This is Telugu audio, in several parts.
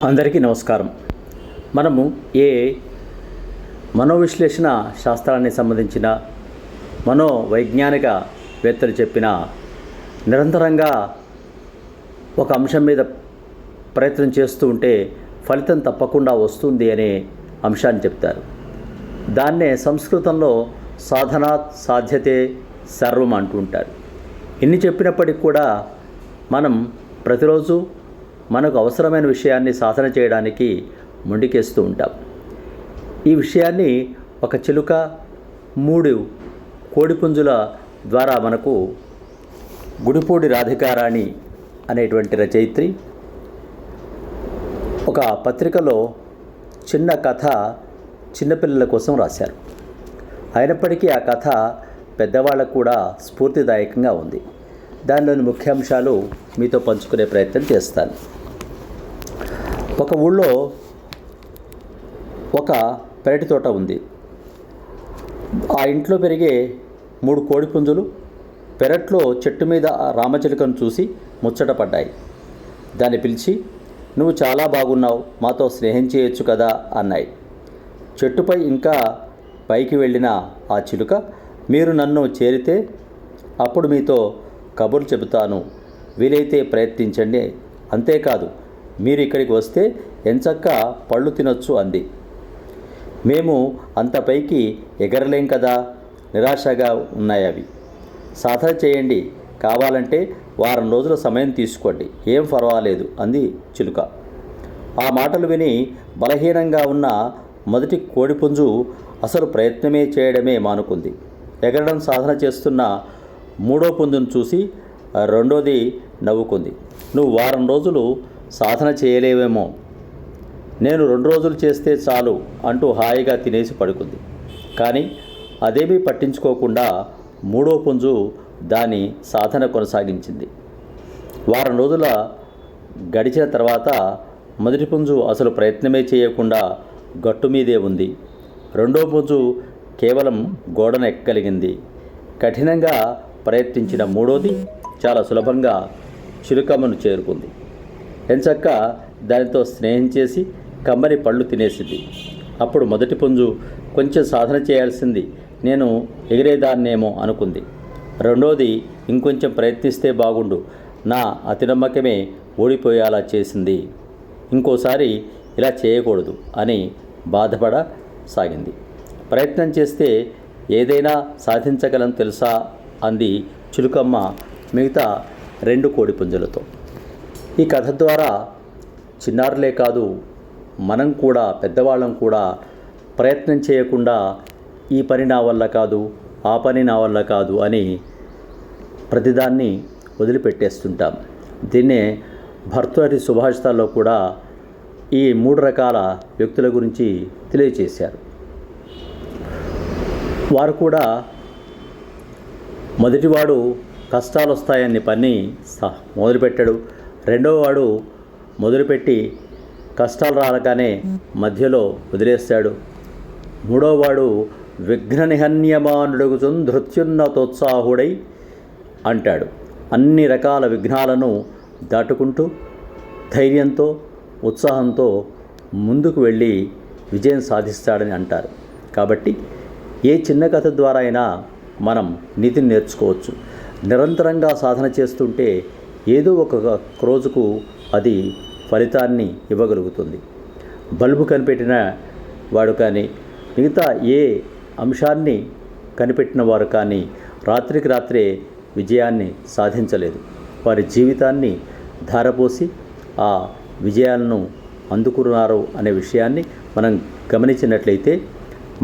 అందరికీ నమస్కారం. మనము ఏ మనోవిశ్లేషణ శాస్త్రానికి సంబంధించిన మనోవైజ్ఞానికవేత్తలు చెప్పిన నిరంతరంగా ఒక అంశం మీద ప్రయత్నం చేస్తూ ఉంటే ఫలితం తప్పకుండా వస్తుంది అనే అంశాన్ని చెప్తారు. దాన్నే సంస్కృతంలో సాధనాత్ సాధ్యతే సర్వం అంటూ ఉంటారు. ఇన్ని చెప్పినప్పటికీ కూడా మనం ప్రతిరోజు మనకు అవసరమైన విషయాన్ని సాధన చేయడానికి ముందుకేస్తూ ఉంటాం. ఈ విషయాన్ని ఒక చిలుక 3 కోడిపుంజుల ద్వారా మనకు గుడిపూడి రాధికారాణి అనేటువంటి రచయిత్రి ఒక పత్రికలో చిన్న కథ చిన్నపిల్లల కోసం రాశారు. అయినప్పటికీ ఆ కథ పెద్దవాళ్ళకు కూడా స్ఫూర్తిదాయకంగా ఉంది. దానిలోని ముఖ్యాంశాలు మీతో పంచుకునే ప్రయత్నం చేస్తాను. ఒక ఊళ్ళో ఒక పెరటి తోట ఉంది. ఆ ఇంట్లో పెరిగే 3 కోడిపుంజులు పెరట్లో చెట్టు మీద రామచిలుకను చూసి ముచ్చటపడ్డాయి. దాన్ని పిలిచి, "నువ్వు చాలా బాగున్నావు, మాతో స్నేహం చేయొచ్చు కదా" అన్నాయి. చెట్టుపై ఇంకా పైకి వెళ్ళిన ఆ చిలుక, "మీరు నన్ను చేరితే అప్పుడు మీతో కబుర్లు చెబుతాను, వీలైతే ప్రయత్నించండి. అంతేకాదు, మీరు ఇక్కడికి వస్తే ఎంచక్కా పళ్ళు తినొచ్చు" అంది. "మేము అంత పైకి ఎగరలేం కదా, నిరాశగా ఉన్నాయి అవి. సాధన చేయండి, కావాలంటే వారం రోజుల సమయం తీసుకోండి, ఏం పర్వాలేదు" అంది చిలుక. ఆ మాటలు విని బలహీనంగా ఉన్న మొదటి కోడిపుంజు అసలు ప్రయత్నమే చేయడమే మానుకుంది. ఎగరడం సాధన చేస్తున్న 3వ పుంజును చూసి రెండోది నవ్వుకుంది. "నువ్వు వారం రోజులు సాధన చేయలేవేమో, నేను 2 రోజులు చేస్తే చాలు" అంటూ హాయిగా తినేసి పడుకుంది. కానీ అదేమీ పట్టించుకోకుండా 3వ పుంజు దాని సాధన కొనసాగించింది. వారం రోజుల గడిచిన తర్వాత మొదటి పుంజు అసలు ప్రయత్నమే చేయకుండా గట్టు మీదే ఉంది. 2వ పుంజు కేవలం గోడను ఎక్కగలిగింది. కఠినంగా ప్రయత్నించిన 3వది చాలా సులభంగా చిలుకమ్మను చేరుకుంది. ఎంచక్క దానితో స్నేహం చేసి కమ్మని పళ్ళు తినేసింది. అప్పుడు మొదటి పుంజు, "కొంచెం సాధన చేయాల్సింది, నేను ఎగిరేదాన్నేమో" అనుకుంది. రెండోది, "ఇంకొంచెం ప్రయత్నిస్తే బాగుండు, నా అతి నమ్మకమే ఓడిపోయేలా చేసింది, ఇంకోసారి ఇలా చేయకూడదు" అని బాధపడసాగింది. "ప్రయత్నం చేస్తే ఏదైనా సాధించగలను తెలుసా" అంది చిలుకమ్మ మిగతా 2 కోడిపుంజులతో. ఈ కథ ద్వారా చిన్నారులే కాదు, మనం కూడా, పెద్దవాళ్ళం కూడా ప్రయత్నం చేయకుండా ఈ పని నా వల్ల కాదు, ఆ పని నా వల్ల కాదు అని ప్రతిదాన్ని వదిలిపెట్టేస్తుంటాం. దీన్నే భర్తృహరి సుభాషితాల్లో కూడా ఈ 3 రకాల వ్యక్తుల గురించి తెలియచేశారు. వారు కూడా మొదటివాడు కష్టాలు వస్తాయని పని మొదలుపెట్టాడు. రెండవ వాడు మొదలుపెట్టి కష్టాలు రాగానే మధ్యలో వదిలేస్తాడు. 3వ వాడు విఘ్న నిహన్యమానుడుగుచున్ ధృత్యున్నతోత్సాహుడై అంటాడు. అన్ని రకాల విఘ్నాలను దాటుకుంటూ ధైర్యంతో, ఉత్సాహంతో ముందుకు వెళ్ళి విజయం సాధిస్తాడని అంటారు. కాబట్టి ఏ చిన్న కథ ద్వారా అయినా మనం నీతిని నేర్చుకోవచ్చు. నిరంతరంగా సాధన చేస్తుంటే ఏదో ఒక రోజుకు అది ఫలితాన్ని ఇవ్వగలుగుతుంది. బల్బు కనిపెట్టిన వాడు కానీ, మిగతా ఏ అంశాన్ని కనిపెట్టిన వారు కానీ రాత్రికి రాత్రే విజయాన్ని సాధించలేదు. వారి జీవితాన్ని ధారపోసి ఆ విజయాలను అందుకున్నారు అనే విషయాన్ని మనం గమనించినట్లయితే,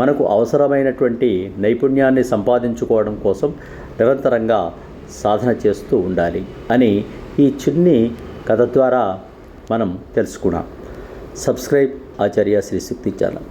మనకు అవసరమైనటువంటి నైపుణ్యాన్ని సంపాదించుకోవడం కోసం నిరంతరంగా సాధన చేస్తూ ఉండాలి అని ఈ చిన్ని కథ ద్వారా మనం తెలుసుకున్నాం. సబ్స్క్రైబ్ ఆచార్య శ్రీ శక్తి ఛానల్.